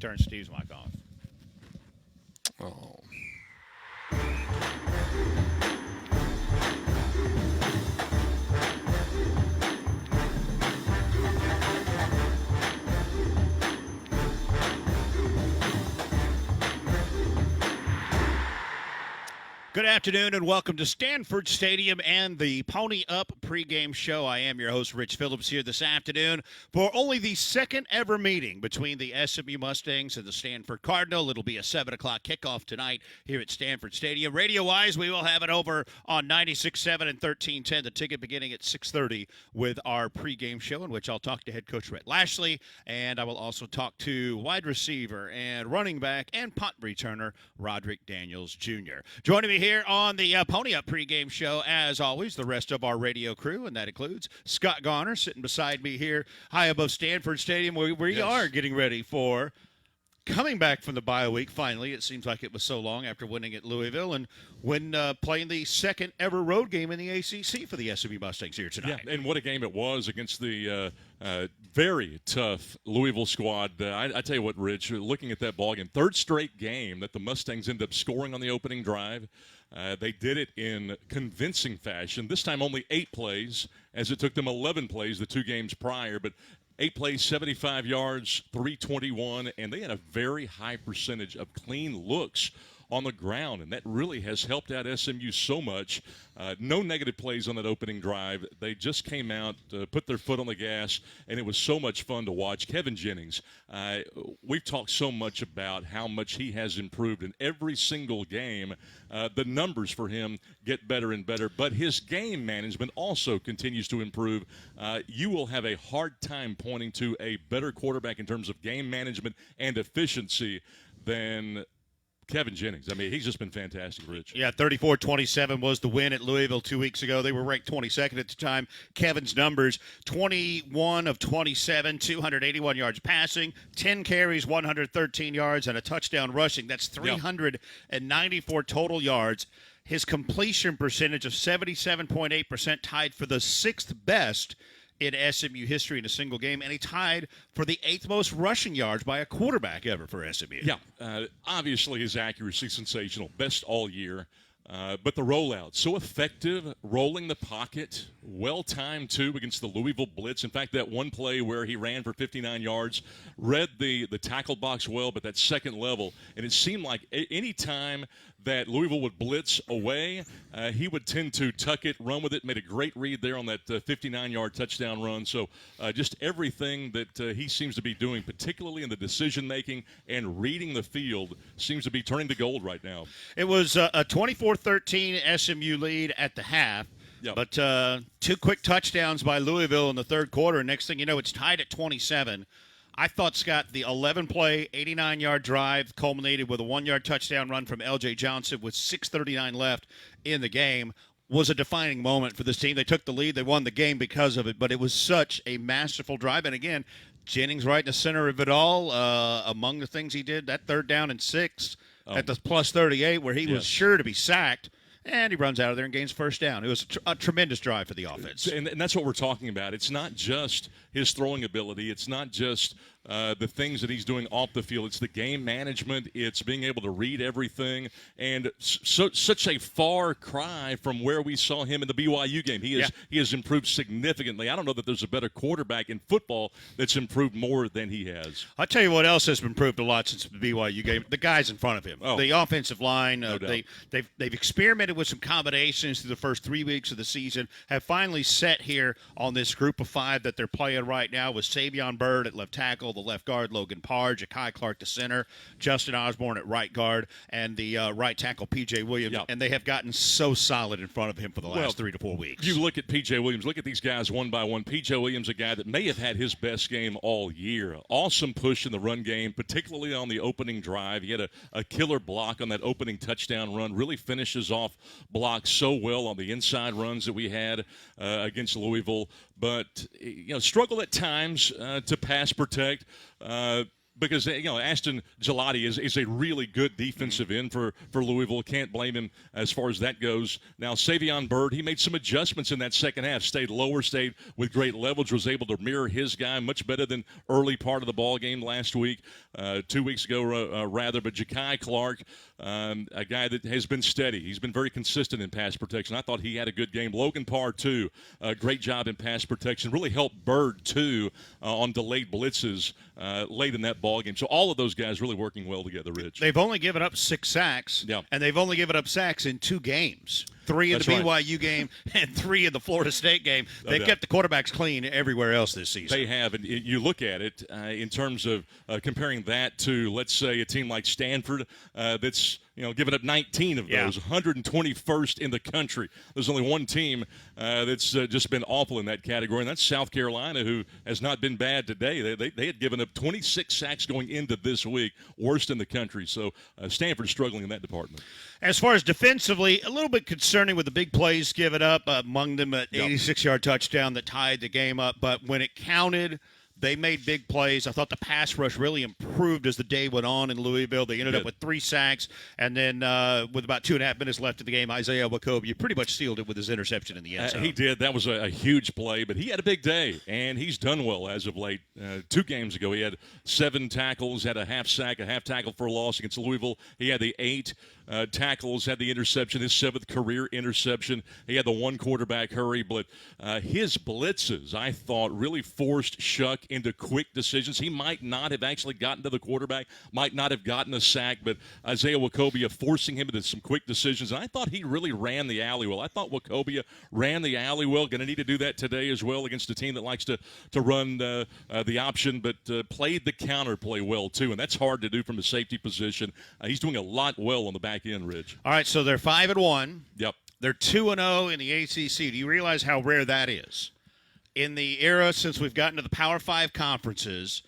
turn Steve's mic off. Oh. Good afternoon and welcome to Stanford Stadium and the Pony Up pregame show. I am your host, Rich Phillips, here this afternoon for only the second ever meeting between the SMU Mustangs and the Stanford Cardinal. It'll be a 7 o'clock kickoff tonight here at Stanford Stadium. Radio-wise, we will have it over on 96.7 and 1310, the ticket beginning at 6:30 with our pregame show in which I'll talk to head coach Rhett Lashley, and I will also talk to wide receiver and running back and punt returner Roderick Daniels Jr. Joining me here on the Pony Up pregame show, as always, the rest of our radio crew, and that includes Scott Garner sitting beside me here high above Stanford Stadium, where we are getting ready for coming back from the bye week. Finally, it seems like it was so long after winning at Louisville and playing the second ever road game in the ACC for the SMU Mustangs here tonight. Yeah, and what a game it was against the very tough Louisville squad. I tell you what, Rich, looking at that ball game, third straight game that the Mustangs end up scoring on the opening drive. They did it in convincing fashion. This time only 8 plays, as it took them 11 plays the 2 games prior. But 8 plays, 75 yards, 321, and they had a very high percentage of clean looks on the ground, and that really has helped out SMU so much. No negative plays on that opening drive. They just came out, put their foot on the gas, and it was so much fun to watch. Kevin Jennings, we've talked so much about how much he has improved in every single game. The numbers for him get better and better, but his game management also continues to improve. You will have a hard time pointing to a better quarterback in terms of game management and efficiency than Kevin Jennings. I mean, he's just been fantastic, Rich. Yeah, 34-27 was the win at Louisville 2 weeks ago. They were ranked 22nd at the time. Kevin's numbers, 21 of 27, 281 yards passing, 10 carries, 113 yards, and a touchdown rushing. That's 394 total yards. His completion percentage of 77.8%, tied for the 6th best in SMU history in a single game, and he tied for the 8th most rushing yards by a quarterback ever for SMU. Yeah, obviously his accuracy sensational, best all year. But the rollout, so effective, rolling the pocket, well-timed, too, against the Louisville blitz. In fact, that one play where he ran for 59 yards, read the tackle box well, but that second level, and it seemed like any time that Louisville would blitz away, he would tend to tuck it, run with it, made a great read there on that 59-yard touchdown run. So just everything that he seems to be doing, particularly in the decision-making and reading the field, seems to be turning to gold right now. It was a 24-13 SMU lead at the half. Yep. But 2 quick touchdowns by Louisville in the third quarter. Next thing you know, it's tied at 27. I thought, Scott, the 11-play, 89-yard drive culminated with a 1-yard touchdown run from L.J. Johnson with 6:39 left in the game was a defining moment for this team. They took the lead. They won the game because of it, but it was such a masterful drive. And, again, Jennings right in the center of it all. Among the things he did, that 3rd down and 6 at the plus 38 where he was sure to be sacked. And he runs out of there and gains first down. It was a tremendous drive for the offense. And that's what we're talking about. It's not just his throwing ability. It's not just the things that he's doing off the field. It's the game management. It's being able to read everything. And such a far cry from where we saw him in the BYU game. He has improved significantly. I don't know that there's a better quarterback in football that's improved more than he has. I'll tell you what else has improved a lot since the BYU game. The guys in front of him. The offensive line. No doubt. They've experimented with some combinations through the first 3 weeks of the season, have finally set here on this group of 5 that they're playing right now with Savion Byrd at left tackle, the left guard Logan Parr, Ja'Kai Clark to center, Justin Osborne at right guard, and the right tackle P.J. Williams. Yep. And they have gotten so solid in front of him for the last 3 to 4 weeks. You look at P.J. Williams, look at these guys one by one. P.J. Williams, a guy that may have had his best game all year. Awesome push in the run game, particularly on the opening drive. He had a killer block on that opening touchdown run, really finishes off blocks so well on the inside runs that we had against Louisville, but struggle at times to pass protect. because Ashton Gelati is a really good defensive end for Louisville. Can't blame him as far as that goes. Now Savion Byrd, he made some adjustments in that second half. Stayed lower, stayed with great leverage, was able to mirror his guy much better than early part of the ball game last week, 2 weeks ago rather. But Ja'Kai Clark, a guy that has been steady. He's been very consistent in pass protection. I thought he had a good game. Logan Parr too, great job in pass protection. Really helped Byrd too on delayed blitzes late in that ball game. So all of those guys really working well together, Rich. They've only given up 6 sacks, and they've only given up sacks in 2 games. 3 in the BYU game and 3 in the Florida State game. They've kept the quarterbacks clean everywhere else this season. They have, and you look at it in terms of comparing that to, let's say, a team like Stanford that's giving up 19 of those, 121st in the country. There's only one team that's just been awful in that category, and that's South Carolina, who has not been bad today. They had given up 26 sacks going into this week, worst in the country. So Stanford's struggling in that department. As far as defensively, a little bit concerning with the big plays given up, among them an 86-yard touchdown that tied the game up. But when it counted, they made big plays. I thought the pass rush really improved as the day went on in Louisville. They ended up with 3 sacks, and then with about 2.5 minutes left in the game, Isaiah Wakobe pretty much sealed it with his interception in the end zone. He did. That was a huge play, but he had a big day, and he's done well as of late. 2 games ago, he had 7 tackles, had a half sack, a half tackle for a loss against Louisville. He had the 8 tackles, had the interception, his 7th career interception. He had the 1 quarterback hurry, but his blitzes, I thought, really forced Shuck into quick decisions. He might not have actually gotten to the quarterback, might not have gotten a sack, but Isaiah Wacobia forcing him into some quick decisions. And I thought he really ran the alley well. I thought Wacobia ran the alley well. Going to need to do that today as well against a team that likes to run the option, but played the counter play well too. And that's hard to do from a safety position. He's doing a lot well on the back end, Rich. All right, so they're 5-1. Yep. They're 2-0 in the ACC. Do you realize how rare that is? In the era since we've gotten to the Power 5 conferences,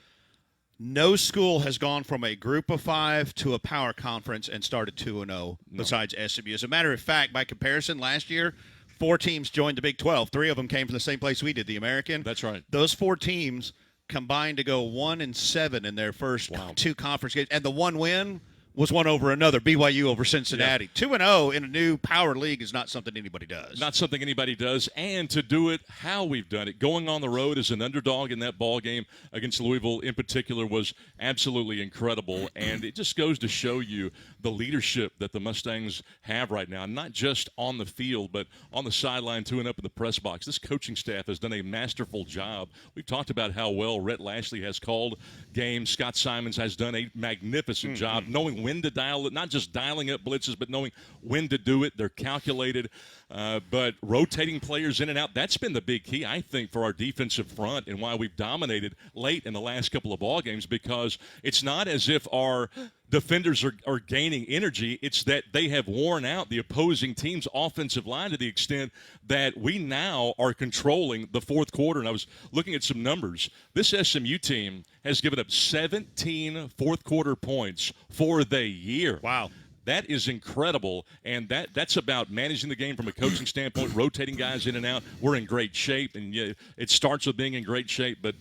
no school has gone from a group of 5 to a power conference and started 2-0 besides SMU. As a matter of fact, by comparison, last year, 4 teams joined the Big 12. 3 of them came from the same place we did, the American. That's right. Those 4 teams combined to go 1-7 in their first 2 conference games. And the one win was one over another, BYU over Cincinnati. 2-0 in a new power league is not something anybody does. Not something anybody does, and to do it how we've done it, going on the road as an underdog in that ball game against Louisville in particular was absolutely incredible, and it just goes to show you the leadership that the Mustangs have right now, not just on the field, but on the sideline too and up in the press box. This coaching staff has done a masterful job. We've talked about how well Rhett Lashley has called games. Scott Simons has done a magnificent job knowing when to dial it, not just dialing up blitzes, but knowing when to do it. They're calculated, but rotating players in and out, that's been the big key, I think, for our defensive front and why we've dominated late in the last couple of ball games, because it's not as if our defenders are gaining energy. It's that they have worn out the opposing team's offensive line to the extent that we now are controlling the fourth quarter. And I was looking at some numbers. This SMU team has given up 17 fourth-quarter points for the year. Wow. That is incredible, and that's about managing the game from a coaching standpoint, rotating guys in and out. We're in great shape, and it starts with being in great shape, but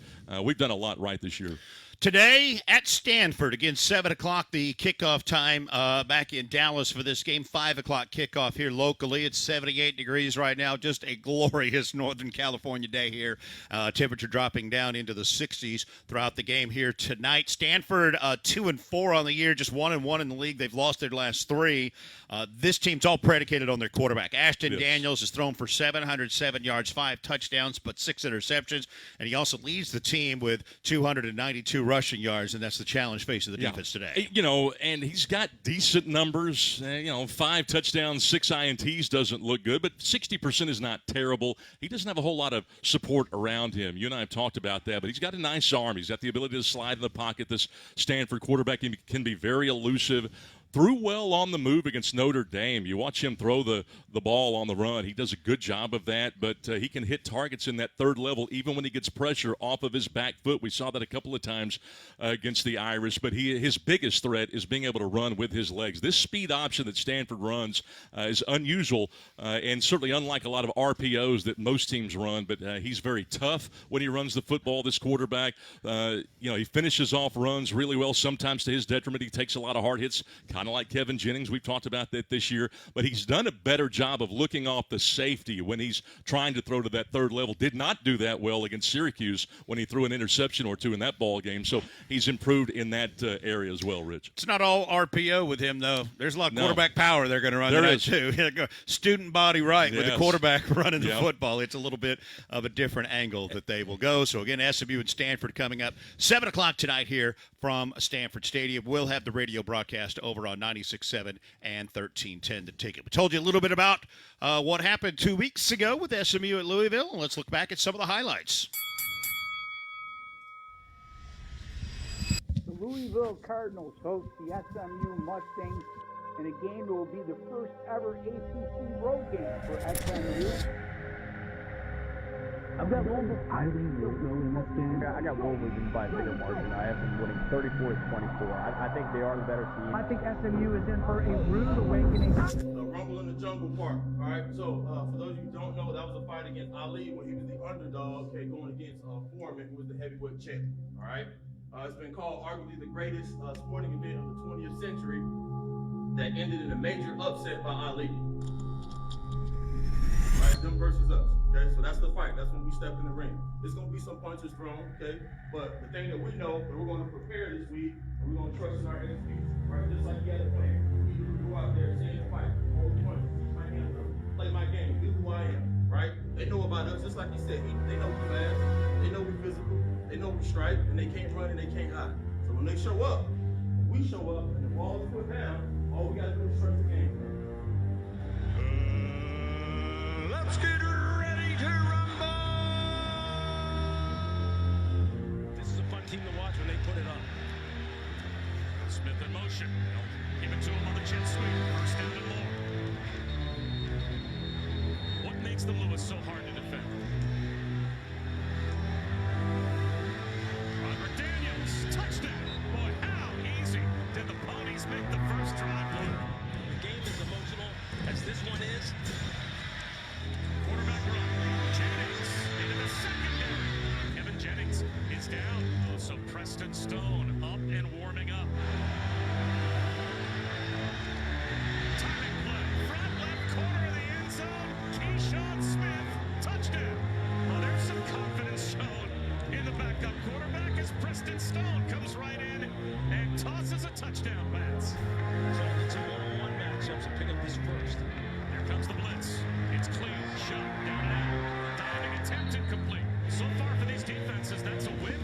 we've done a lot right this year. Today at Stanford, again, 7 o'clock, the kickoff time back in Dallas for this game. 5 o'clock kickoff here locally. It's 78 degrees right now. Just a glorious Northern California day here. Temperature dropping down into the 60s throughout the game here tonight. Stanford 2-4 on the year, just 1-1 in the league. They've lost their last 3. This team's all predicated on their quarterback. Ashton Daniels has thrown for 707 yards, 5 touchdowns, but 6 interceptions. And he also leads the team with 292 rushing yards, and that's the challenge facing the defense today. And he's got decent numbers. 5 touchdowns, 6 INTs doesn't look good, but 60% is not terrible. He doesn't have a whole lot of support around him. You and I have talked about that, but he's got a nice arm. He's got the ability to slide in the pocket. This Stanford quarterback can be very elusive. threw well on the move against Notre Dame. You watch him throw the ball on the run. He does a good job of that, but he can hit targets in that third level even when he gets pressure off of his back foot. We saw that a couple of times against the Irish, but his biggest threat is being able to run with his legs. This speed option that Stanford runs is unusual and certainly unlike a lot of RPOs that most teams run, but he's very tough when he runs the football, this quarterback. He finishes off runs really well, sometimes to his detriment. He takes a lot of hard hits, kind of like Kevin Jennings. We've talked about that this year, but he's done a better job of looking off the safety when he's trying to throw to that third level. Did not do that well against Syracuse when he threw an interception or two in that ball game, so he's improved in that area as well, Rich. It's not all RPO with him, though. There's a lot of quarterback power they're going to run tonight, too. Student body right with the quarterback running the football. It's a little bit of a different angle that they will go. So, again, SMU and Stanford coming up 7 o'clock tonight here from Stanford Stadium. We'll have the radio broadcast over on 96.7 and 1310 The Ticket. We told you a little bit about what happened 2 weeks ago with SMU at Louisville. Let's look back at some of the highlights. The Louisville Cardinals host the SMU Mustangs in a game that will be the first ever ACC road game for SMU. I've got Louisville highly in this game. I got Louisville by a bigger margin. I have them winning 34-24. I think they are the better team. I think SMU is in for a rude awakening. The Rumble in the Jungle Park. All right. So for those of you who don't know, that was a fight against Ali when he was the underdog. Okay, going against Foreman, who was the heavyweight champion. All right. It's been called arguably the greatest sporting event of the 20th century that ended in a major upset by Ali. All right, them versus us. Okay, so that's the fight. That's when we step in the ring. There's going to be some punches thrown, okay? But the thing that we know, that we're going to prepare this week, and we're going to trust in our instincts, right? Just like the other plan. We need to go out there, see the fight, hold the punches, keep my hands up, play my game, be who I am, right? They know about us, just like he said. They know we fast, they know we physical, they know we strike, and they can't run and they can't hide. So when they show up, we show up, and the ball is put down, all we got to do is trust the game. Let's get ready to rumble! This is a fun team to watch when they put it on. Smith in motion. Give it to him on the jet sweep. First down and more. What makes the Lewis so hard to defend? Robert Daniels, touchdown. Boy, how easy did the Ponies make the first drive look? The game is emotional, as this one is. Quarterback run. Jennings into the secondary. Kevin Jennings is down. So Preston Stone up and warming up. Timing play. Front left corner of the end zone. Keyshawn Smith. Touchdown. Well, there's some confidence shown in the backup quarterback as Preston Stone comes right in and tosses a touchdown pass. So it's a one-on-one matchup, so pick up this first. Here comes the blitz. It's clean. Shot down and out. Diving attempt incomplete. So far for these defenses, that's a win.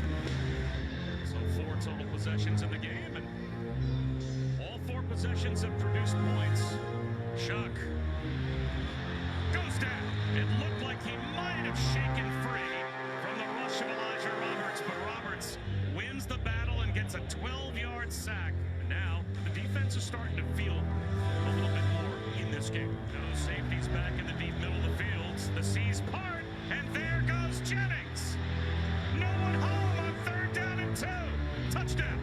So 4 total possessions in the game, and all 4 possessions have produced points. Chuck goes down. It looked like he might have shaken free from the rush of Elijah Roberts, but Roberts wins the battle and gets a 12-yard sack. And now the defense is starting to feel a little bit more in this game. Now safety's back in the deep middle of the field. The C's part, and there goes Jennings. No one home on 3rd down and 2. Touchdown.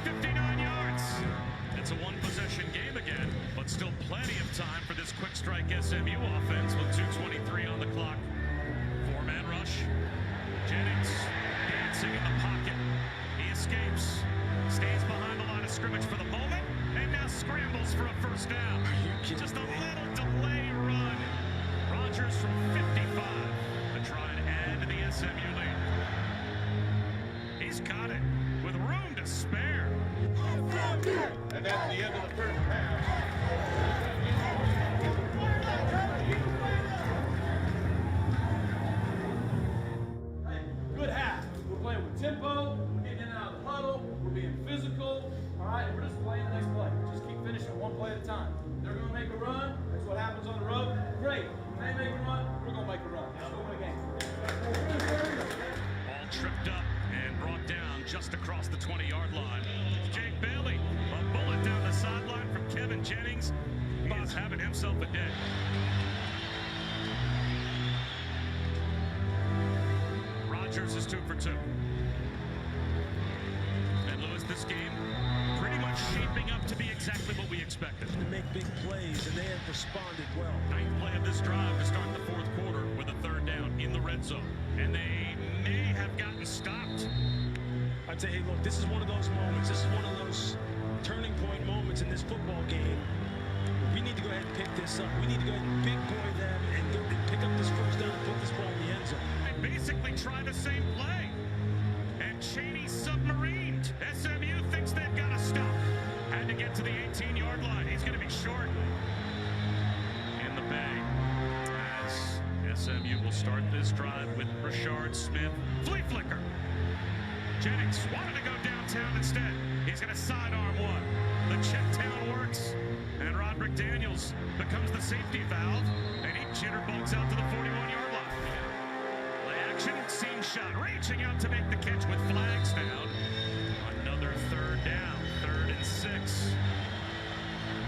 59 yards. It's a one-possession game again, but still plenty of time for this quick strike SMU offense with 2:23 on the clock. 4-man rush. Jennings dancing in the pocket. He escapes. Stays behind the line of scrimmage for the moment, and now scrambles for a first down. Just a little delay run. Rogers from 55 to try and add to the SMU lead. He's got it with room to spare. And that's the end of the first half. Good half. We're playing with tempo, we're getting in and out of the huddle, we're being physical, all right, and we're just playing the next play. Just keep finishing one play at a time. They're going to make a run. That's what happens on the road. Great. When they make a run, we're going to make a run. Let's go win a game. Ball tripped up and brought down just across the 20-yard line. Jake Bill And Jennings, he is having himself a day. Rodgers is 2 for 2. And Lewis, this game pretty much shaping up to be exactly what we expected. To make big plays, and they have responded well. 9th play of this drive to start the 4th quarter with a 3rd down in the red zone. And they may have gotten stopped. I'd say, hey, look, this is one of those moments. This is one of those turning point moments in this football game. We need to go ahead and pick this up. We need to go ahead and big boy them and pick up this first down and put this ball in the end zone. And basically try the same play. And Cheney submarined. SMU thinks they've got to stop. Had to get to the 18-yard line. He's going to be short in the bay. As SMU will start this drive with Rashard Smith. Flea flicker. Jennings wanted to go downtown instead. He's going to sidearm one. The check down works. And Roderick Daniels becomes the safety valve. And he jitterbugs out to the 41-yard line. Play action, seam shot. Reaching out to make the catch with flags down. Another 3rd down. 3rd and 6.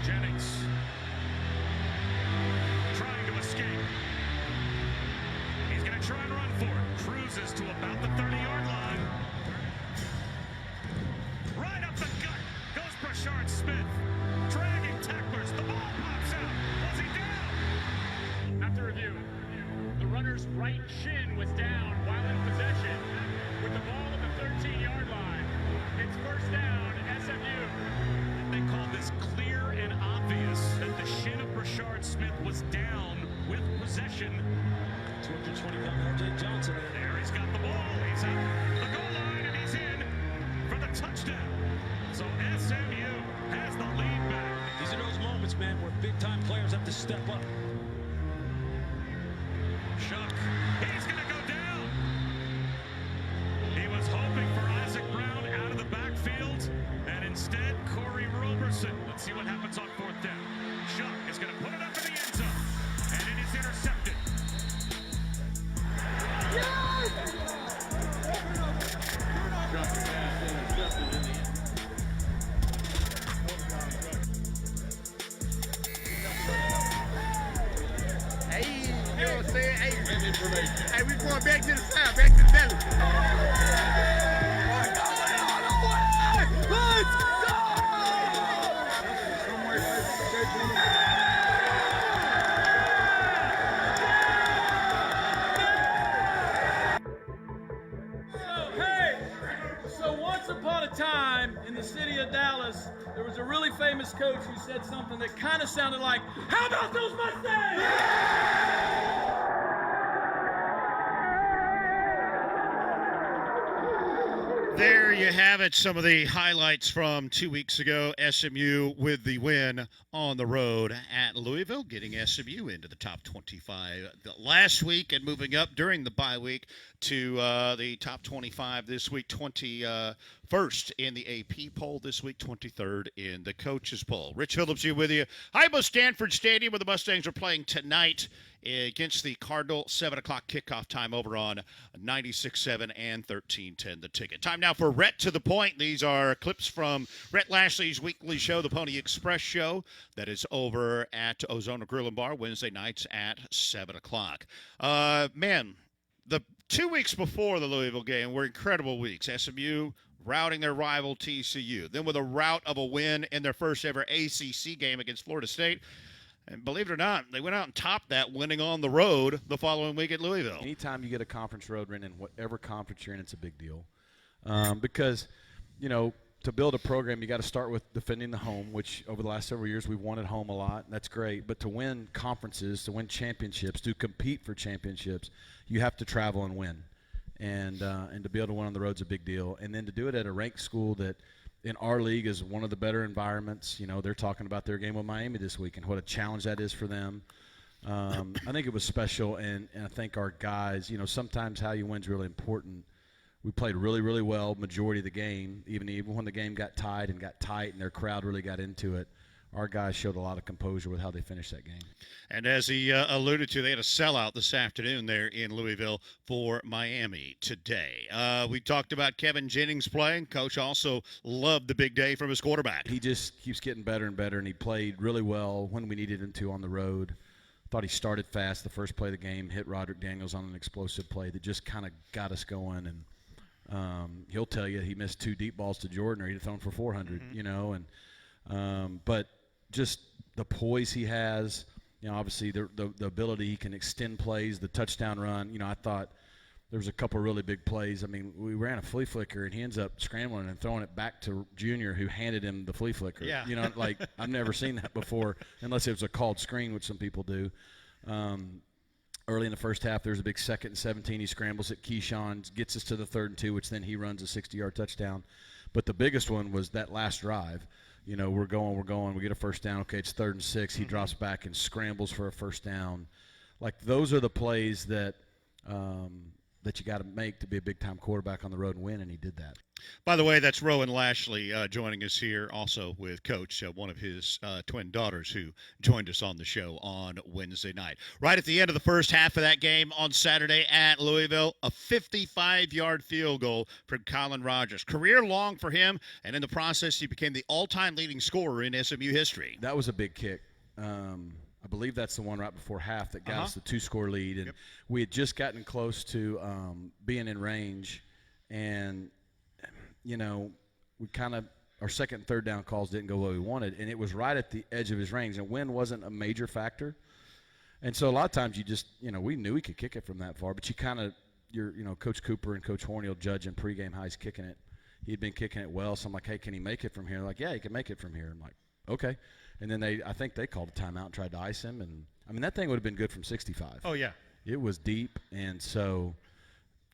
Jennings trying to escape. He's going to try and run for it. Cruises to about the 30-yard line. Right up the gut goes Rashard Smith. Dragging tacklers. The ball pops out. Was he down? After review, the runner's right shin was down while in possession with the ball at the 13-yard line. It's first down, SMU. They call this clear and obvious that the shin of Rashard Smith was down with possession. 220-pound L.J. Johnson. There he's got the ball. He's at the goal line and he's in for the touchdown. So SMU has the lead back. These are those moments, man, where big-time players have to step up. Shuck, he's going to go down. He was hoping for Isaac Brown out of the backfield, and instead Corey Roberson. Let's see what happens on 4th down. Shuck is going to put it up in the end zone, and it is intercepted. Hey, you know what I'm saying? Hey, we going back to the south, back to the belly. Let's go! So once upon a time in the city of Dallas, there was a really famous coach who said something that kind of sounded like, "How about those Mustangs?" There you have it. Some of the highlights from 2 weeks ago. SMU with the win on the road at Louisville, getting SMU into the top 25 last week and moving up during the bye week to the top 25 this week, 21st in the AP poll this week, 23rd in the coaches poll. Rich Phillips here with you. Hypo Stanford Stadium, where the Mustangs are playing tonight against the Cardinal. 7 o'clock kickoff time over on 96.7 and 1310 The Ticket. Time now for Rhett to the Point. These are clips from Rhett Lashley's weekly show, the Pony Express Show, that is over at Ozona Grill and Bar Wednesday nights at 7 o'clock. Man, the 2 weeks before the Louisville game were incredible weeks. SMU routing their rival TCU. Then with a rout of a win in their first ever ACC game against Florida State. And believe it or not, they went out and topped that, winning on the road the following week at Louisville. Anytime you get a conference road win in whatever conference you're in, it's a big deal. Because, you know, to build a program, you got to start with defending the home, which over the last several years we've won at home a lot, and that's great. But to win conferences, to win championships, to compete for championships, you have to travel and win. And to be able to win on the road is a big deal. And then to do it at a ranked school that in our league is one of the better environments. You know, they're talking about their game with Miami this week and what a challenge that is for them. I think it was special, and I think our guys, you know, sometimes how you win is really important. We played really, really well majority of the game, even when the game got tied and got tight and their crowd really got into it. our guys showed a lot of composure with how they finished that game. And as he alluded to, they had a sellout this afternoon there in Louisville for Miami today. We talked about Kevin Jennings playing. Coach also loved the big day from his quarterback. He just keeps getting better and better, and he played really well when we needed him to on the road. Thought he started fast the first play of the game, hit Roderick Daniels on an explosive play that just kind of got us going. And he'll tell you he missed 2 deep balls to Jordan, or he'd have thrown for 400, but just the poise he has, obviously the ability he can extend plays, the touchdown run. I thought there was a couple really big plays. I mean, we ran a flea flicker, and he ends up scrambling and throwing it back to Junior, who handed him the flea flicker. Yeah. I've never seen that before, unless it was a called screen, which some people do. Early in the first half, there's a big 2nd and 17. He scrambles at Keyshawn, gets us to the 3rd and 2, which then he runs a 60-yard touchdown. But the biggest one was that last drive. We're going. We get a first down. Okay, it's 3rd and 6. He drops back and scrambles for a first down. Like, those are the plays that you got to make to be a big-time quarterback on the road and win, and he did that. By the way, that's Rowan Lashley joining us here, also with Coach, one of his twin daughters who joined us on the show on Wednesday night. Right at the end of the first half of that game on Saturday at Louisville, a 55-yard field goal from Colin Rogers. Career long for him, and in the process, he became the all-time leading scorer in SMU history. That was a big kick. I believe that's the one right before half that got us the 2-score lead. And we had just gotten close to being in range, and we kind of – our 2nd and 3rd down calls didn't go where we wanted, and it was right at the edge of his range. And wind wasn't a major factor. And so a lot of times you just – we knew he could kick it from that far, but you kind of – Coach Cooper and Coach Horny will judge in pregame how he's kicking it. He had been kicking it well, so I'm like, hey, can he make it from here? They're like, yeah, he can make it from here. I'm like, okay. And then I think they called a timeout and tried to ice him. And, that thing would have been good from 65. Oh, yeah. It was deep, and so –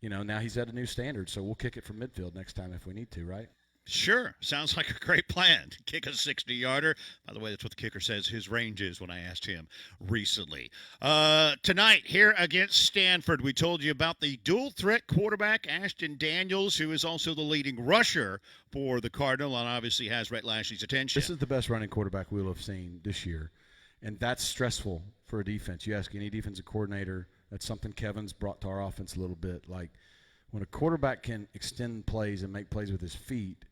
now he's at a new standard, so we'll kick it from midfield next time if we need to, right? Sure. Sounds like a great plan. Kick a 60-yarder. By the way, that's what the kicker says his range is when I asked him recently. Tonight, here against Stanford, we told you about the dual-threat quarterback, Ashton Daniels, who is also the leading rusher for the Cardinal and obviously has Rhett Lashley's attention. This is the best running quarterback we'll have seen this year, and that's stressful for a defense. You ask any defensive coordinator, that's something Kevin's brought to our offense a little bit. Like, when a quarterback can extend plays and make plays with his feet,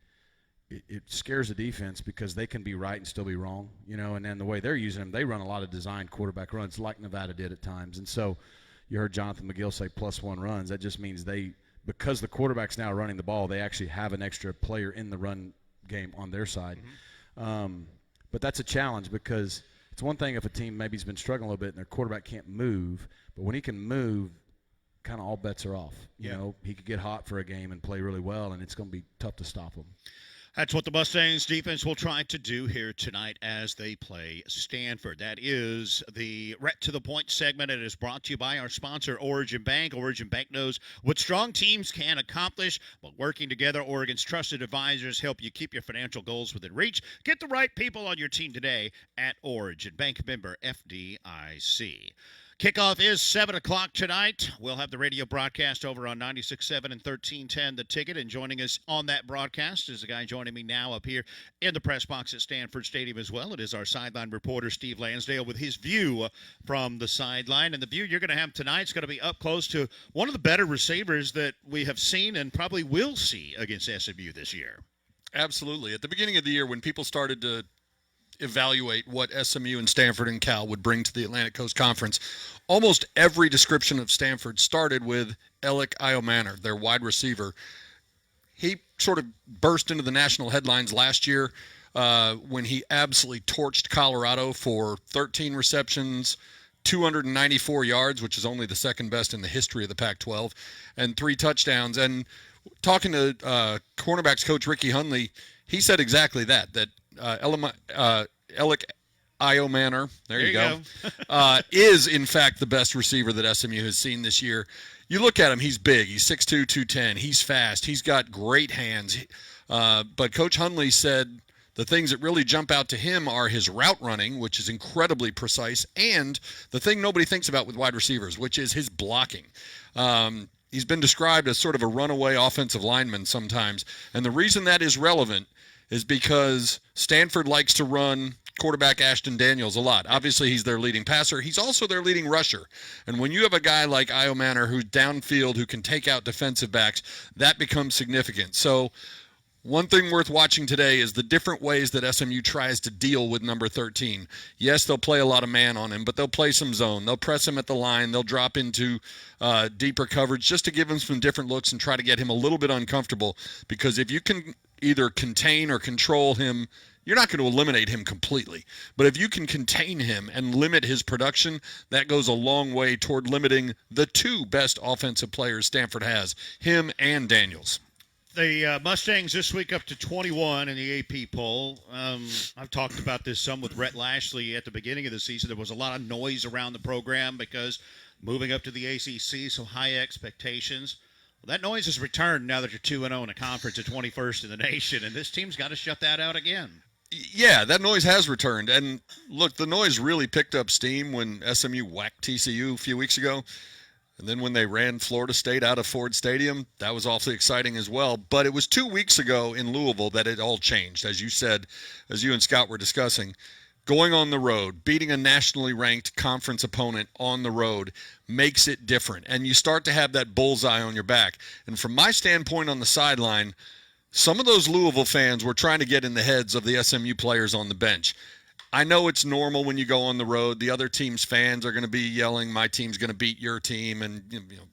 it scares the defense because they can be right and still be wrong, and then the way they're using them, they run a lot of designed quarterback runs like Nevada did at times. And so you heard Jonathan McGill say +1 runs. That just means because the quarterback's now running the ball, they actually have an extra player in the run game on their side. But that's a challenge because it's one thing if a team maybe has been struggling a little bit and their quarterback can't move, but when he can move, kind of all bets are off. He could get hot for a game and play really well, and it's going to be tough to stop him. That's what the Mustangs defense will try to do here tonight as they play Stanford. That is the Rhett to the Point segment. It is brought to you by our sponsor, Origin Bank. Origin Bank knows what strong teams can accomplish, but working together, Oregon's trusted advisors help you keep your financial goals within reach. Get the right people on your team today at Origin Bank, member FDIC. Kickoff is 7 o'clock tonight. We'll have the radio broadcast over on 96.7 and 1310 The Ticket. And joining us on that broadcast is a guy joining me now up here in the press box at Stanford Stadium as well. It is our sideline reporter, Steve Lansdale, with his view from the sideline. And the view you're going to have tonight is going to be up close to one of the better receivers that we have seen and probably will see against SMU this year. Absolutely. At the beginning of the year, when people started to evaluate what SMU and Stanford and Cal would bring to the Atlantic Coast Conference, almost every description of Stanford started with Alec Iomanner, their wide receiver. He sort of burst into the national headlines last year when he absolutely torched Colorado for 13 receptions, 294 yards, which is only the second best in the history of the Pac-12, and 3 touchdowns. And talking to cornerbacks coach Ricky Hundley, he said exactly that Alec Iomanner, there you go, is in fact the best receiver that SMU has seen this year. You look at him, he's big. He's 6'2", 210. He's fast. He's got great hands. But Coach Hundley said the things that really jump out to him are his route running, which is incredibly precise, and the thing nobody thinks about with wide receivers, which is his blocking. He's been described as sort of a runaway offensive lineman sometimes. And the reason that is relevant is because Stanford likes to run quarterback Ashton Daniels a lot. Obviously, he's their leading passer. He's also their leading rusher. And when you have a guy like Io Manor who's downfield, who can take out defensive backs, that becomes significant. So one thing worth watching today is the different ways that SMU tries to deal with number 13. Yes, they'll play a lot of man on him, but they'll play some zone. They'll press him at the line. They'll drop into deeper coverage just to give him some different looks and try to get him a little bit uncomfortable, because if you can either contain or control him, you're not going to eliminate him completely. But if you can contain him and limit his production, that goes a long way toward limiting the two best offensive players Stanford has, him and Daniels. The Mustangs this week up to 21 in the AP poll. I've talked about this some with Rhett Lashley at the beginning of the season. There was a lot of noise around the program because moving up to the ACC, so high expectations. Well, that noise has returned now that you're 2-0 in a conference at 21st in the nation, and this team's got to shut that out again. Yeah, that noise has returned. And look, the noise really picked up steam when SMU whacked TCU a few weeks ago. And then when they ran Florida State out of Ford Stadium, that was awfully exciting as well. But it was 2 weeks ago in Louisville that it all changed, as you said, as you and Scott were discussing. Going on the road, beating a nationally ranked conference opponent on the road makes it different. And you start to have that bullseye on your back. And from my standpoint on the sideline, some of those Louisville fans were trying to get in the heads of the SMU players on the bench. I know it's normal when you go on the road. The other team's fans are going to be yelling, my team's going to beat your team, and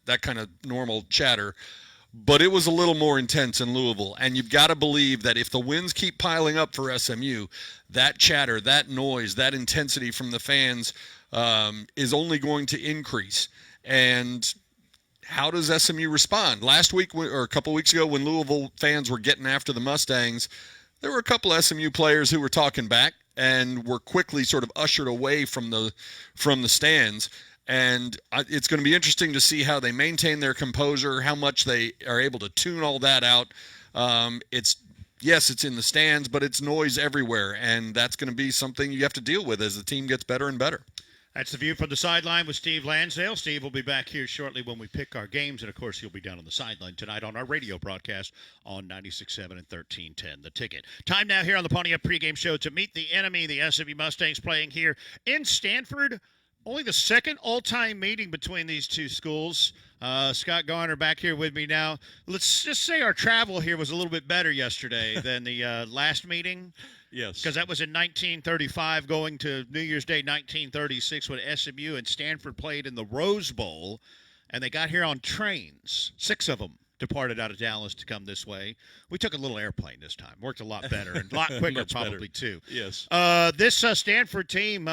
that kind of normal chatter. But it was a little more intense in Louisville. And you've got to believe that if the wins keep piling up for SMU, that chatter, that noise, that intensity from the fans is only going to increase. And how does SMU respond? Last week or a couple weeks ago when Louisville fans were getting after the Mustangs, there were a couple of SMU players who were talking back and were quickly sort of ushered away from the stands. And it's going to be interesting to see how they maintain their composure, how much they are able to tune all that out. It's in the stands, but it's noise everywhere, and that's going to be something you have to deal with as the team gets better and better. That's the view from the sideline with Steve Lansdale. Steve will be back here shortly when we pick our games. And, of course, he'll be down on the sideline tonight on our radio broadcast on 96.7 and 1310 The Ticket. Time now here on the Pony Up pregame show to meet the enemy, the SMU Mustangs, playing here in Stanford. Only the second all-time meeting between these two schools. Scott Garner back here with me now. Let's just say our travel here was a little bit better yesterday than the last meeting. Yes. Because that was in 1935 going to New Year's Day 1936 when SMU and Stanford played in the Rose Bowl, and they got here on trains. 6 of them departed out of Dallas to come this way. We took a little airplane this time. Worked a lot better and a lot quicker probably, too. Yes. This Stanford team,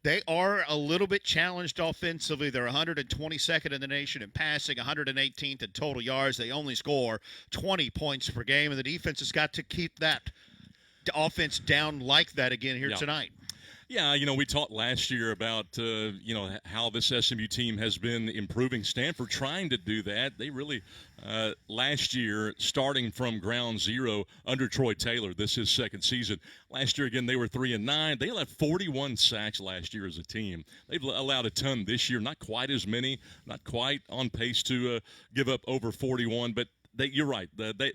they are a little bit challenged offensively. They're 122nd in the nation in passing, 118th in total yards. They only score 20 points per game, and the defense has got to keep that offense down like that again here tonight. Yeah, we talked last year about, how this SMU team has been improving. Stanford trying to do that. They really, last year, starting from ground zero under Troy Taylor, this is his second season. Last year, again, they were 3-9. They allowed 41 sacks last year as a team. They've allowed a ton this year, not quite as many, not quite on pace to give up over 41, but you're right.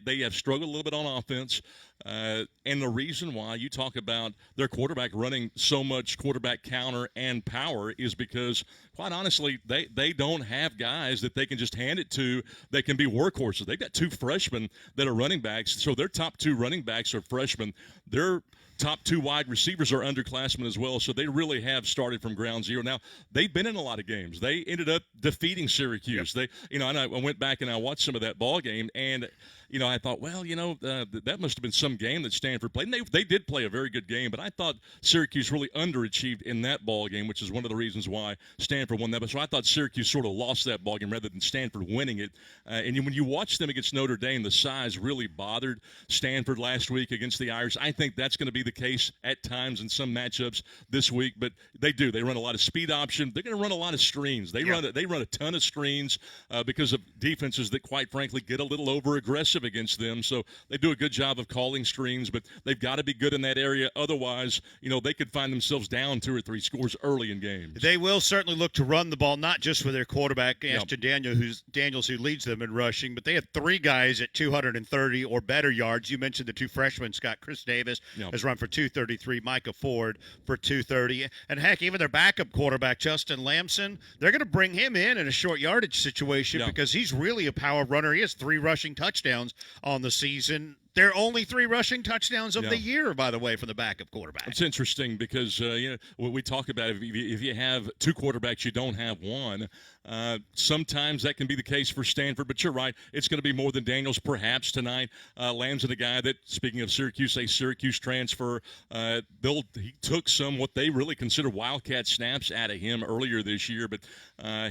They have struggled a little bit on offense. And the reason why you talk about their quarterback running so much quarterback counter and power is because, quite honestly, they don't have guys that they can just hand it to that can be workhorses. They've got 2 freshmen that are running backs, so their top 2 running backs are freshmen. Their top 2 wide receivers are underclassmen as well, so they really have started from ground zero. Now, they've been in a lot of games. They ended up defeating Syracuse. Yep. And I went back and I watched some of that ball game, and I thought, that must have been some game that Stanford played. And they did play a very good game, but I thought Syracuse really underachieved in that ball game, which is one of the reasons why Stanford won that. But so I thought Syracuse sort of lost that ball game rather than Stanford winning it. And when you watch them against Notre Dame, the size really bothered Stanford last week against the Irish. I think that's going to be the case at times in some matchups this week, but they do. They run a lot of speed option. They're going to run a lot of screens. They run a ton of screens because of defenses that, quite frankly, get a little over aggressive aggressive against them. So they do a good job of calling screens, but they've got to be good in that area. Otherwise, they could find themselves down 2 or 3 scores early in games. They will certainly look to run the ball, not just with their quarterback, Ashton Daniels, who leads them in rushing, but they have 3 guys at 230 or better yards. You mentioned the 2 freshmen, Scott Chris Davis has run for 233, Micah Ford for 230. And, heck, even their backup quarterback, Justin Lamson, they're going to bring him in a short yardage situation because he's really a power runner. He has 3 rushing touchdowns on the season. They're only 3 rushing touchdowns of the year, by the way, from the backup quarterback. It's interesting because, what we talk about, if you have 2 quarterbacks, you don't have one. Sometimes that can be the case for Stanford, but you're right. It's going to be more than Daniels perhaps tonight. Lamson, a guy that, speaking of Syracuse, a Syracuse transfer, he took some what they really consider Wildcat snaps out of him earlier this year, but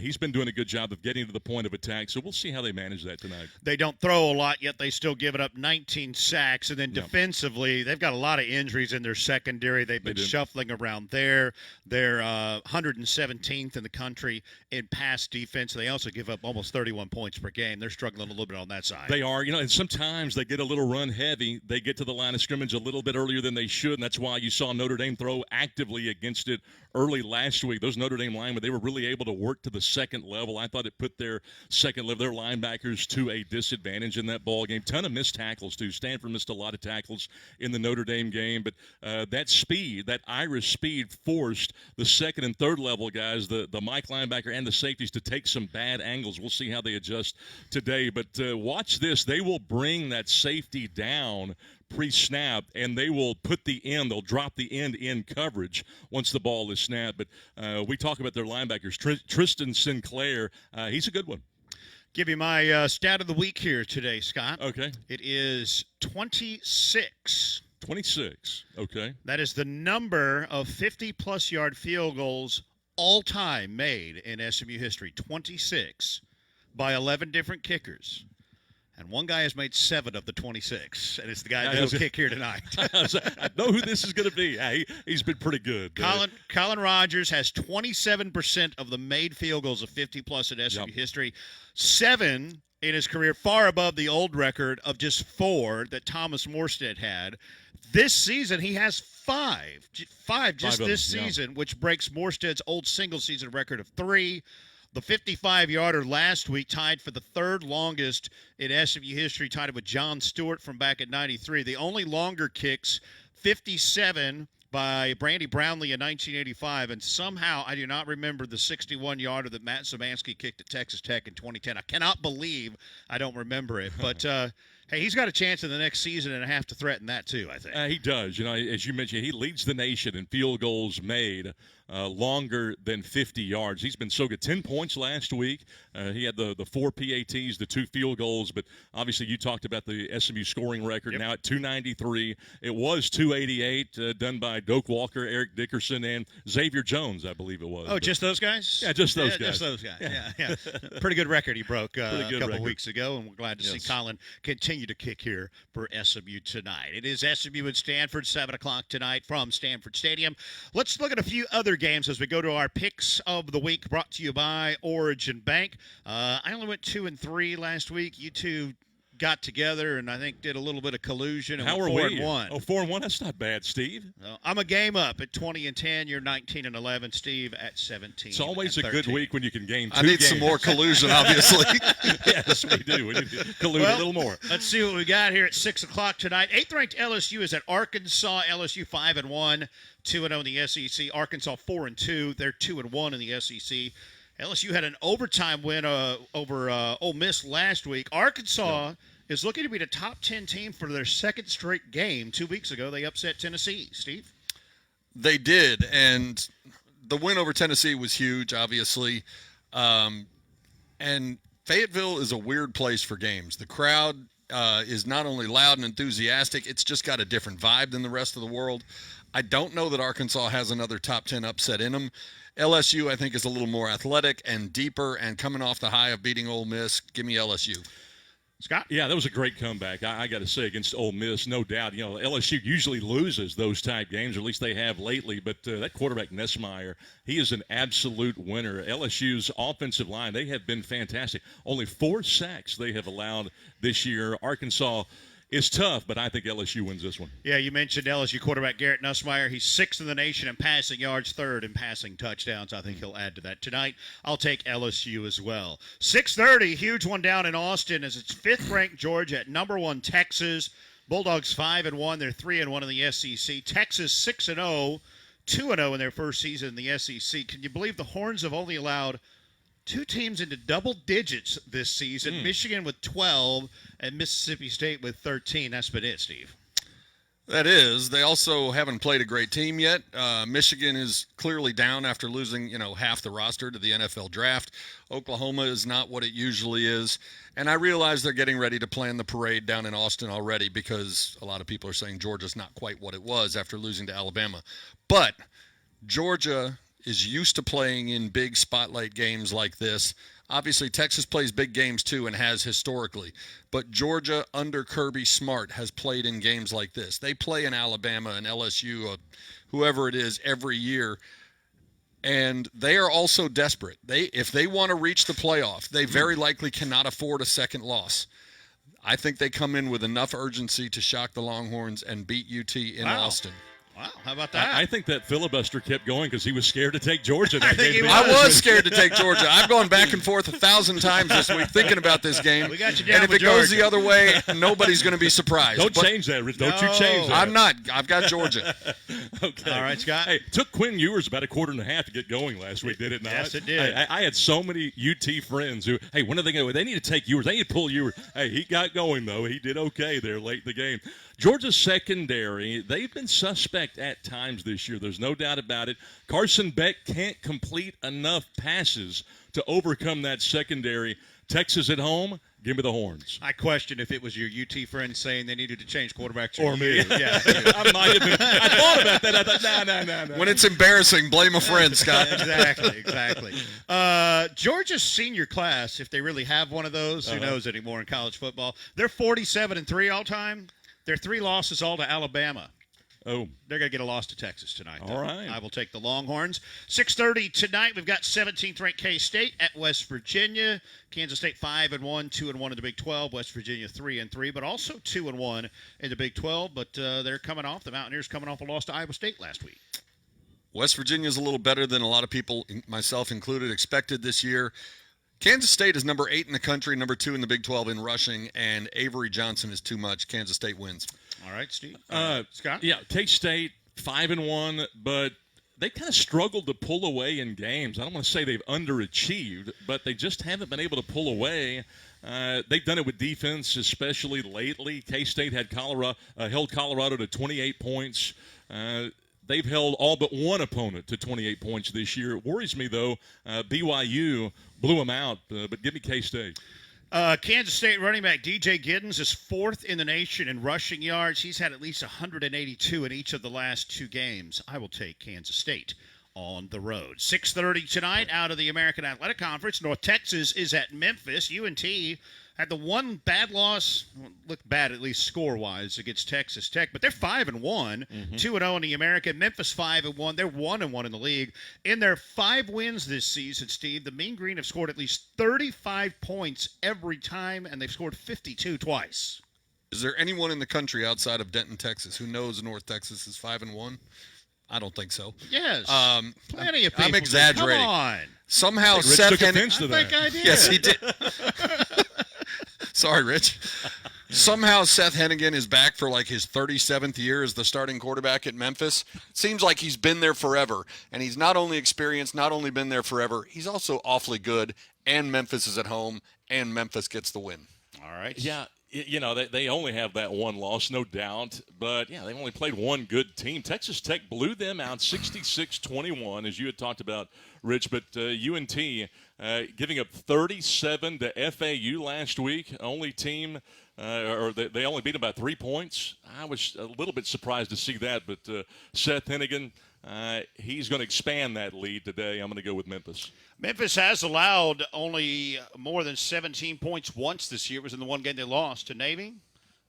he's been doing a good job of getting to the point of attack, so we'll see how they manage that tonight. They don't throw a lot, yet they still give it up 19 sacks, and then defensively, they've got a lot of injuries in their secondary. They've been shuffling around there. They're 117th in the country in pass defense. They also give up almost 31 points per game. They're struggling a little bit on that side. They are, and sometimes they get a little run heavy. They get to the line of scrimmage a little bit earlier than they should, and that's why you saw Notre Dame throw actively against it early last week. Those Notre Dame linemen, they were really able to work to the second level. I thought it put their second level, their linebackers, to a disadvantage in that ball game. Ton of missed tackles, too. Stanford missed a lot of tackles in the Notre Dame game, but that speed, that Irish speed, forced the second and third level guys, the Mike linebacker and the safeties, to take some bad angles. We'll see how they adjust today, but watch this. They will bring that safety down pre-snap, and they will put the end, they'll drop the end in coverage once the ball is snapped. But we talk about their linebackers. Tristan Sinclair, he's a good one. Give you my stat of the week here today, Scott. Okay. It is 26. 26, okay. That is the number of 50-plus yard field goals all time made in SMU history. 26 by 11 different kickers. And one guy has made 7 of the 26, and it's the guy that'll kick here tonight. I know who this is going to be. Yeah, he's been pretty good. Colin Rogers has 27% of the made field goals of 50-plus in SMU history. 7 in his career, far above the old record of just 4 that Thomas Morstead had. This season, he has 5. 5 just this season, which breaks Morstead's old single-season record of 3. The 55-yarder last week tied for the 3rd longest in SMU history, tied it with John Stewart from back in 93. The only longer kicks, 57 by Brandy Brownlee in 1985, and somehow I do not remember the 61-yarder that Matt Szymanski kicked at Texas Tech in 2010. I cannot believe I don't remember it, but hey, he's got a chance in the next season and a half to threaten that too, I think. He does. As you mentioned, he leads the nation in field goals made longer than 50 yards. He's been so good. 10 points last week. He had the 4 PATs, the 2 field goals, but obviously you talked about the SMU scoring record now at 293. It was 288 done by Doak Walker, Eric Dickerson, and Xavier Jones, I believe it was. Oh, just those guys? Yeah, just those guys. Just those guys. Yeah. Pretty good record he broke a couple weeks ago, and we're glad to see Colin continue to kick here for SMU tonight. It is SMU and Stanford, 7 o'clock tonight from Stanford Stadium. Let's look at a few other games as we go to our picks of the week, brought to you by Origin Bank. I only went 2 and 3 last week. You two got together and I think did a little bit of collusion. And How are 4 we? and 1. Oh, 4 and 1. That's not bad, Steve. I'm a game up at 20 and 10. You're 19 and 11. Steve at 17. It's always a good week when you can gain 2 I need games. some more collusion, obviously. Yes, we do. We need to collude a little more. Let's see what we got here at 6 o'clock tonight. 8th-ranked LSU is at Arkansas. LSU 5-1, 2-0 in the SEC. Arkansas 4-2. They're 2-1 in the SEC. LSU had an overtime win over Ole Miss last week. Arkansas is looking to be the top 10 team for their 2nd straight game. 2 weeks ago, they upset Tennessee. Steve? They did, and the win over Tennessee was huge, obviously. And Fayetteville is a weird place for games. The crowd is not only loud and enthusiastic, it's just got a different vibe than the rest of the world. I don't know that Arkansas has another top 10 upset in them. LSU, I think, is a little more athletic and deeper, and coming off the high of beating Ole Miss. Give me LSU. Scott? Yeah, that was a great comeback. I got to say, against Ole Miss, no doubt. LSU usually loses those type games, or at least they have lately. But that quarterback, Nessmeyer, he is an absolute winner. LSU's offensive line, they have been fantastic. Only 4 sacks they have allowed this year. Arkansas is tough, but I think LSU wins this one. Yeah, you mentioned LSU quarterback Garrett Nussmeier. He's 6th in the nation in passing yards, 3rd in passing touchdowns. I think he'll add to that tonight. I'll take LSU as well. 6:30, huge one down in Austin as it's 5th-ranked Georgia at number 1 Texas. Bulldogs 5-1. They're 3-1 in the SEC. Texas 6-0, 2-0 in their first season in the SEC. Can you believe the Horns have only allowed 2 teams into double digits this season? Michigan with 12 and Mississippi State with 13. That's been it, Steve. That is. They also haven't played a great team yet. Michigan is clearly down after losing, half the roster to the NFL draft. Oklahoma is not what it usually is. And I realize they're getting ready to plan the parade down in Austin already because a lot of people are saying Georgia's not quite what it was after losing to Alabama. But Georgia is used to playing in big spotlight games like this. Obviously, Texas plays big games too and has historically. But Georgia, under Kirby Smart, has played in games like this. They play in Alabama and LSU, whoever it is, every year. And they are also desperate. If they want to reach the playoff, they very likely cannot afford a second loss. I think they come in with enough urgency to shock the Longhorns and beat UT in Austin. Wow, how about that? I think that filibuster kept going because he was scared to take Georgia that game. I was scared to take Georgia. I've gone back and forth 1,000 times this week thinking about this game. We got you down and if with it goes Georgia. the other way, nobody's going to be surprised. Don't change that, Rich. Don't you change that. I'm not. I've got Georgia. Okay. All right, Scott. Hey, it took Quinn Ewers about a quarter and a half to get going last week, did it not? Yes, it did. I had so many UT friends who, hey, when are they going to – they need to take Ewers. They need to pull Ewers. Hey, he got going, though. He did okay there late in the game. Georgia's secondary, they've been suspect at times this year. There's no doubt about it. Carson Beck can't complete enough passes to overcome that secondary. Texas at home, give me the Horns. I question if it was your UT friend saying they needed to change quarterbacks Or me. Yeah. I might have been. I thought about that. I thought, no. When it's embarrassing, blame a friend, Scott. Exactly. Georgia's senior class, if they really have one of those, who knows anymore in college football, they're 47-3 all time. Their 3 losses all to Alabama. Oh. They're going to get a loss to Texas tonight, though. All right. I will take the Longhorns. 6:30 tonight, we've got 17th-ranked K-State at West Virginia. Kansas State 5-1, 2-1 in the Big 12. West Virginia 3-3, but also 2-1 in the Big 12. But they're coming off. The Mountaineers coming off a loss to Iowa State last week. West Virginia is a little better than a lot of people, myself included, expected this year. Kansas State is number 8 in the country, number 2 in the Big 12 in rushing, and Avery Johnson is too much. Kansas State wins. All right, Steve. Scott? Yeah, K-State 5-1, but they kind of struggled to pull away in games. I don't want to say they've underachieved, but they just haven't been able to pull away. They've done it with defense, especially lately. K-State had held Colorado to 28 points. They've held all but one opponent to 28 points this year. It worries me, though. BYU blew them out, but give me K-State. Kansas State running back DJ Giddens is 4th in the nation in rushing yards. He's had at least 182 in each of the last 2 games. I will take Kansas State on the road. 6:30 tonight out of the American Athletic Conference. North Texas is at Memphis. UNT had the one bad loss, looked bad at least score-wise, against Texas Tech, but they're 5-1, 2-0 in the American. Memphis 5-1. They're 1-1 in the league. In their 5 wins this season, Steve, the Mean Green have scored at least 35 points every time, and they've scored 52 twice. Is there anyone in the country outside of Denton, Texas, who knows North Texas is 5-1? I don't think so. Yes. Plenty of people. I'm exaggerating. Come on. Somehow Rich Seth took offense to that. I did. Yes, he did. Sorry, Rich. Somehow Seth Hennigan is back for like his 37th year as the starting quarterback at Memphis. Seems like he's been there forever. And he's not only experienced, not only been there forever, he's also awfully good. And Memphis is at home, and Memphis gets the win. All right. Yeah, they only have that one loss, no doubt. But, yeah, they only played one good team. Texas Tech blew them out 66-21, as you had talked about, Rich. But UNT giving up 37 to FAU last week. Only team, they only beat them by 3 points. I was a little bit surprised to see that. But Seth Hennigan, He's going to expand that lead today. I'm going to go with Memphis. Memphis has allowed only more than 17 points once this year. It was in the one game they lost to Navy.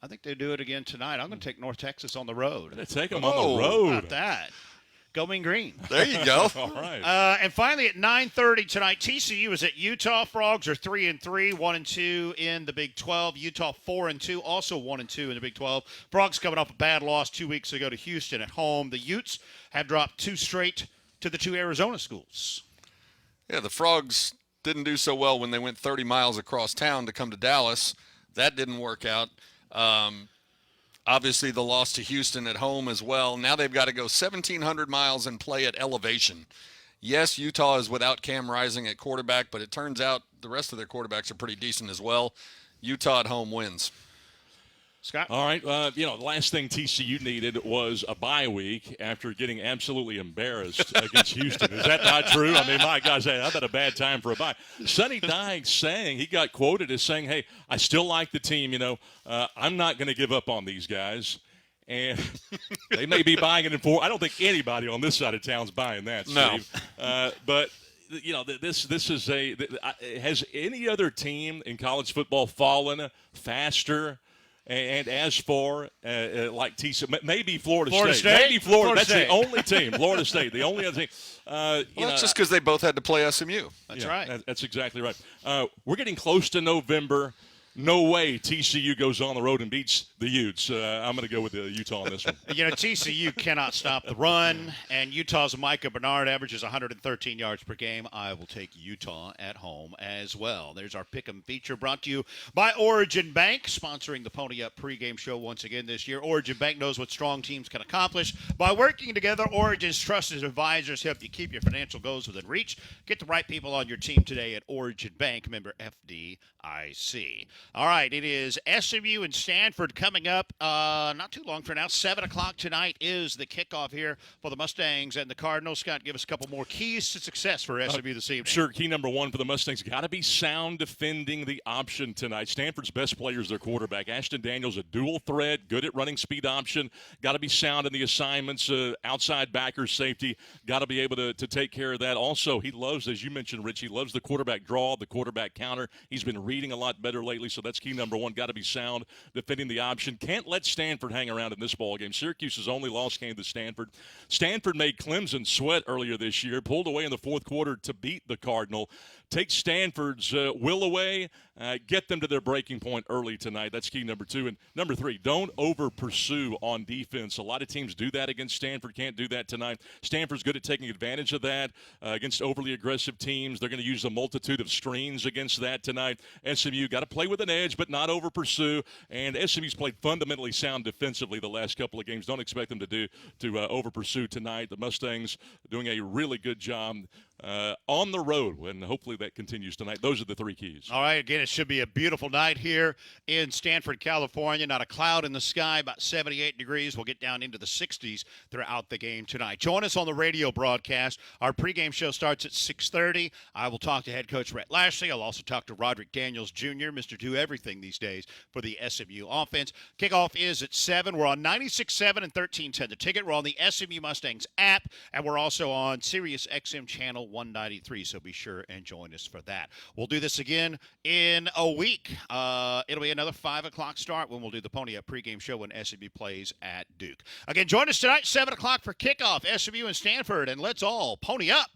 I think they do it again tonight. I'm going to take North Texas on the road. They take them on the road. How about that? Go Mean Green. There you go. All right. And finally, at 9:30 tonight, TCU is at Utah. Frogs are 3-3, 1-2 in the Big 12. Utah 4-2, also 1-2 in the Big 12. Frogs coming off a bad loss 2 weeks ago to Houston at home. The Utes have dropped 2 straight to the 2 Arizona schools. Yeah, the Frogs didn't do so well when they went 30 miles across town to come to Dallas. That didn't work out. Obviously, the loss to Houston at home as well. Now they've got to go 1,700 miles and play at elevation. Yes, Utah is without Cam Rising at quarterback, but it turns out the rest of their quarterbacks are pretty decent as well. Utah at home wins. Scott? All right. The last thing TCU needed was a bye week after getting absolutely embarrassed against Houston. Is that not true? I mean, my gosh, I've had a bad time for a bye. Sonny Dykes he got quoted as saying, hey, I still like the team. I'm not going to give up on these guys. And they may be buying it in 4. I don't think anybody on this side of town's buying that, Steve. No. But this is has any other team in college football fallen faster and as far like TCU, maybe Florida State. Maybe Florida. That's State. The only team. Florida State, the only other team. That's just because they both had to play SMU. That's right. That's exactly right. We're getting close to November. No way TCU goes on the road and beats the Utes. I'm going to go with the Utah on this one. TCU cannot stop the run, and Utah's Micah Bernard averages 113 yards per game. I will take Utah at home as well. There's our Pick'em feature brought to you by Origin Bank, sponsoring the Pony Up pregame show once again this year. Origin Bank knows what strong teams can accomplish. By working together, Origin's trusted advisors help you keep your financial goals within reach. Get the right people on your team today at Origin Bank, member FDIC. All right, it is SMU and Stanford coming up not too long from now. 7 o'clock tonight is the kickoff here for the Mustangs and the Cardinals. Scott, give us a couple more keys to success for SMU this evening. Sure. Key number 1 for the Mustangs, got to be sound defending the option tonight. Stanford's best player is their quarterback. Ashton Daniels, a dual threat, good at running speed option. Got to be sound in the assignments, outside backer safety. Got to be able to take care of that. Also, he loves, as you mentioned, Rich, he loves the quarterback draw, the quarterback counter. He's been reading a lot better lately, so that's key number 1. Got to be sound defending the option. Can't let Stanford hang around in this ball game. Syracuse's only loss came to Stanford. Stanford made Clemson sweat earlier this year, pulled away in the fourth quarter to beat the Cardinal. Take Stanford's will away, get them to their breaking point early tonight. That's key number 2. And number 3, don't over-pursue on defense. A lot of teams do that against Stanford. Can't do that tonight. Stanford's good at taking advantage of that against overly aggressive teams. They're going to use a multitude of screens against that tonight. SMU got to play with an edge, but not over-pursue. And SMU's played fundamentally sound defensively the last couple of games. Don't expect them to over-pursue tonight. The Mustangs doing a really good job on the road, and hopefully that continues tonight. Those are the 3 keys. All right, again, it should be a beautiful night here in Stanford, California. Not a cloud in the sky, about 78 degrees. We'll get down into the 60s throughout the game tonight. Join us on the radio broadcast. Our pregame show starts at 6:30. I will talk to head coach Rhett Lashley. I'll also talk to Roderick Daniels Jr., Mr. Do Everything these days for the SMU offense. Kickoff is at 7. We're on 96.7 and 1310 The Ticket. We're on the SMU Mustangs app, and we're also on Sirius XM channel 193, so be sure and join us for that. We'll do this again in a week. It'll be another 5 o'clock start when we'll do the Pony Up pregame show when SMU plays at Duke. Again, join us tonight, 7 o'clock for kickoff, SMU and Stanford, and let's all pony up.